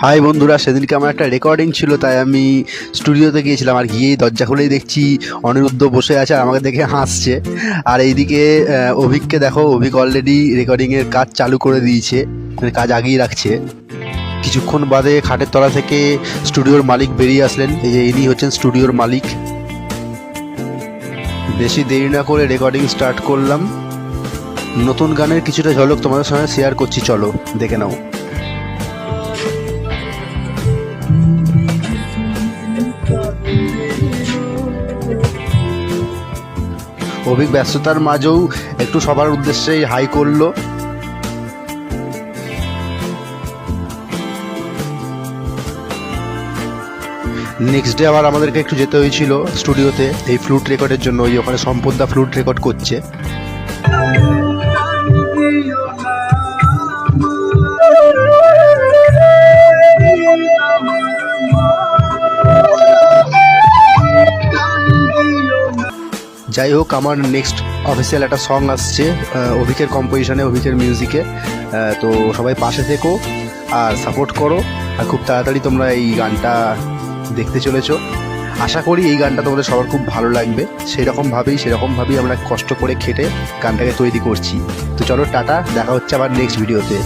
High বন্ধুরা, সেদিনকে আমার একটা রেকর্ডিং ছিল, তাই আমি স্টুডিওতে গিয়েছিলাম। আর গিয়েই দরজা খুলেই দেখছি অনিরুদ্ধ বসে আছে আর আমাকে দেখে হাসছে। আর এইদিকে অভিককে দেখো, অভিক অলরেডি রেকর্ডিংয়ের কাজ চালু করে দিয়েছে, মানে কাজ আগেই রাখছে। কিছুক্ষণ বাদে খাটের তলা থেকে স্টুডিওর মালিক বেরিয়ে আসলেন। এই যে ইনি হচ্ছেন স্টুডিওর মালিক। বেশি দেরি না করে রেকর্ডিং স্টার্ট করলাম। নতুন গানের কিছুটা ঝলক তোমাদের সঙ্গে শেয়ার করছি, চলো দেখে নাও। অভিক ব্যস্ততার মাঝেও একটু সবার উদ্দেশ্যেই হাই করলো। নেক্সট ডে আবার আমাদেরকে একটু যেতে হয়েছিল স্টুডিওতে এই ফ্লুট রেকর্ডের জন্য। ওই ওখানে সম্পদদা ফ্লুট রেকর্ড করছে। যাই হোক, আমার নেক্সট অফিসিয়াল একটা সং আসছে অভিকের কম্পোজিশনে, অভিকের মিউজিকে। তো সবাই পাশে থেকো আর সাপোর্ট করো। আর খুব তাড়াতাড়ি তোমরা এই গানটা দেখতে চলেছো। আশা করি এই গানটা তোমাদের সবার খুব ভালো লাগবে। সেরকমভাবেই আমরা কষ্ট করে খেটে গানটাকে তৈরি করছি। তো চলো টাটা, দেখা হচ্ছে আবার নেক্সট ভিডিওতে।